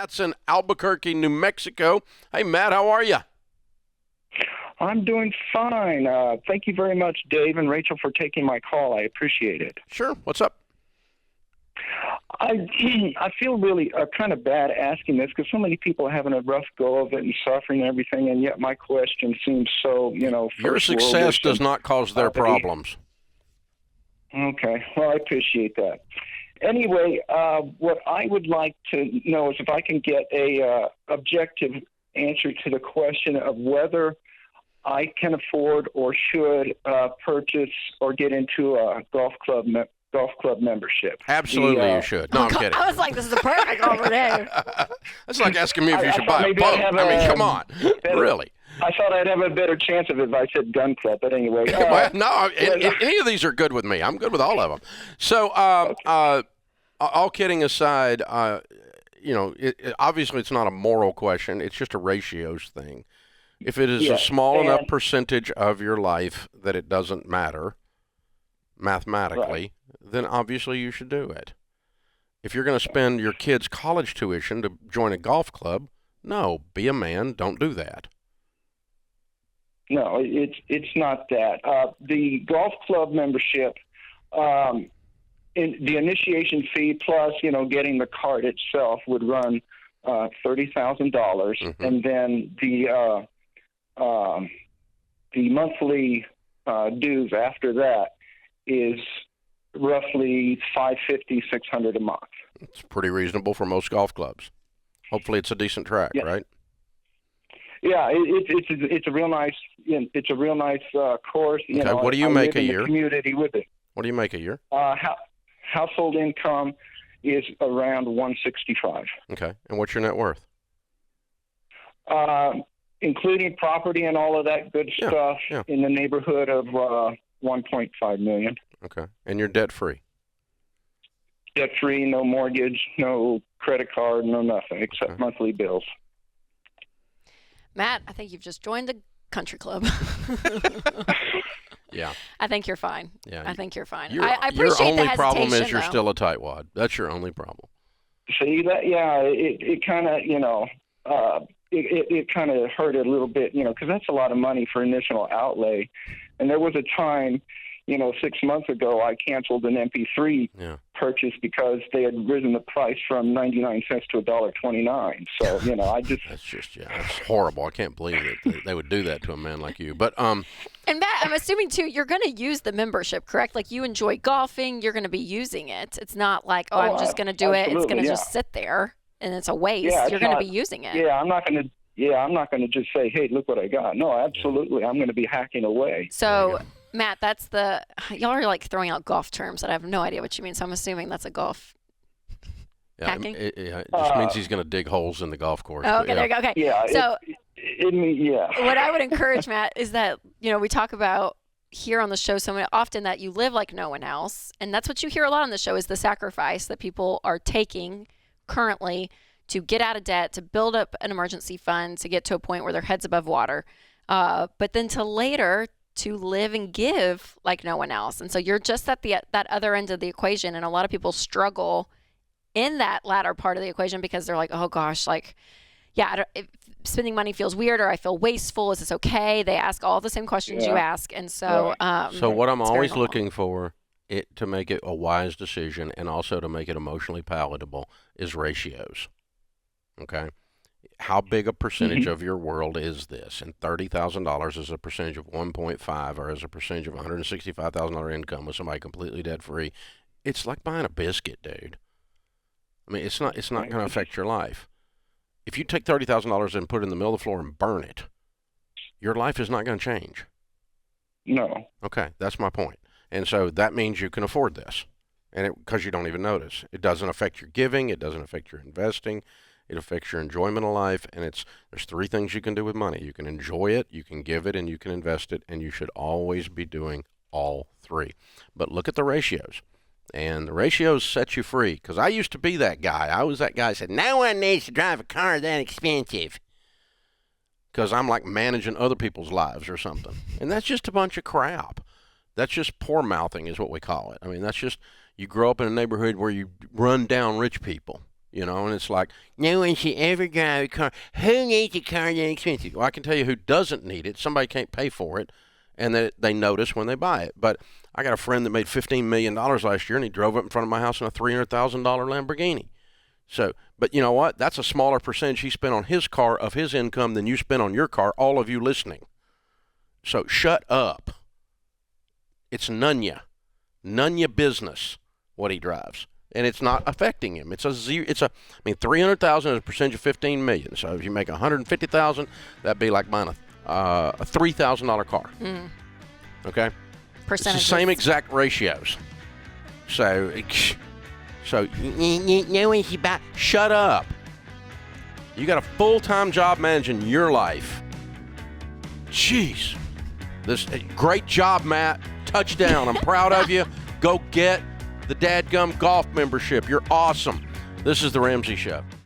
Matt's in Albuquerque, New Mexico. Hey, Matt, how are you? I'm doing fine. Thank you very much, Dave and Rachel, for taking my call. I appreciate it. Sure. What's up? I feel really kind of bad asking this because so many people are having a rough go of it and suffering and everything, and yet my question seems so, Your success does not cause their problems. Okay. Well, I appreciate that. Anyway, what I would like to know is if I can get a objective answer to the question of whether I can afford or should purchase or get into a golf club membership. Absolutely, you should. No, I'm kidding. I was like, this is the perfect opportunity. That's like asking me if you should buy a boat. I mean, come on. Really. I thought I'd have a better chance of it if I said gun club, but anyway. Any of these are good with me. I'm good with all of them. So, all kidding aside, obviously it's not a moral question. It's just a ratios thing. If it is a small enough percentage of your life that it doesn't matter mathematically, then obviously you should do it. If you're going to spend your kid's college tuition to join a golf club, no, be a man. Don't do that. No, it's not that. The golf club membership, the initiation fee plus, getting the card itself would run $30,000, and then the monthly dues after that is roughly $550-$600 a month. It's pretty reasonable for most golf clubs. Hopefully, it's a decent track, right? Yeah, it's a real nice course. Okay. What do you make a year? The community with it. What do you make a year? Household income is around $165. Okay, and what's your net worth? Including property and all of that good stuff, in the neighborhood of $1.5 million. Okay, and you're debt free. Debt free, no mortgage, no credit card, no nothing except monthly bills. Matt, I think you've just joined the country club. Yeah. I think you're fine. Yeah. I think you're fine. Your I appreciate the hesitation, only problem is you're though. still a tightwad. That's your only problem. See that? Yeah, it kind of, it kind of hurt a little bit, because that's a lot of money for initial outlay. And there was a time, 6 months ago, I canceled an MP3 purchase because they had risen the price from 99 cents to $1.29. So, I just... That's horrible. I can't believe it. They would do that to a man like you. But, And Matt, I'm assuming, too, you're going to use the membership, correct? Like, you enjoy golfing. You're going to be using it. It's not like, I'm just going to do it. It's going to just sit there, and it's a waste. Yeah, you're going to be using it. Yeah, I'm not going to just say, hey, look what I got. No, absolutely. I'm going to be hacking away. So... Matt, y'all are like throwing out golf terms that I have no idea what you mean, so I'm assuming that's a golf hacking? It just means he's going to dig holes in the golf course. Oh, okay, there you go. Okay. Yeah. So, what I would encourage, Matt, is that, we talk about here on the show so often that you live like no one else, and that's what you hear a lot on the show is the sacrifice that people are taking currently to get out of debt, to build up an emergency fund, to get to a point where their head's above water, but then to later to live and give like no one else. And so you're just at that other end of the equation. And a lot of people struggle in that latter part of the equation because they're like, oh gosh, spending money feels weird, or I feel wasteful. Is this okay? They ask all the same questions you ask. And so, so what I'm always looking for to make it a wise decision and also to make it emotionally palatable is ratios. Okay. How big a percentage of your world is this? And $30,000 is a percentage of 1.5 or as a percentage of $165,000 income with somebody completely debt-free. It's like buying a biscuit, dude. I mean, it's not going to affect your life. If you take $30,000 and put it in the middle of the floor and burn it, your life is not going to change. No. Okay, that's my point. And so that means you can afford this, and because you don't even notice. It doesn't affect your giving. It doesn't affect your investing. It affects your enjoyment of life, and there's three things you can do with money. You can enjoy it, you can give it, and you can invest it, and you should always be doing all three. But look at the ratios, and the ratios set you free, because I used to be that guy. I was that guy who said, no one needs to drive a car that expensive, because I'm like managing other people's lives or something. And that's just a bunch of crap. That's just poor-mouthing is what we call it. I mean, that's just, you grow up in a neighborhood where you run down rich people. And it's like, no one should ever drive a car. Who needs a car that expensive? Well, I can tell you who doesn't need it. Somebody can't pay for it, and that they notice when they buy it. But I got a friend that made $15 million last year, and he drove up in front of my house in a $300,000 Lamborghini. So, but you know what? That's a smaller percentage he spent on his car of his income than you spent on your car, all of you listening. So shut up. It's none ya business what he drives. And it's not affecting him. It's a zero. I mean, 300,000 is a percentage of 15 million. So if you make 150,000, that'd be like buying a $3,000 car. Okay, Percentages. it's the same exact ratios. So no one should buy. Shut up. You got a full-time job managing your life. Jeez, this great job, Matt. Touchdown. I'm proud of you. Go get the dadgum golf membership. You're awesome. This is the Ramsey Show.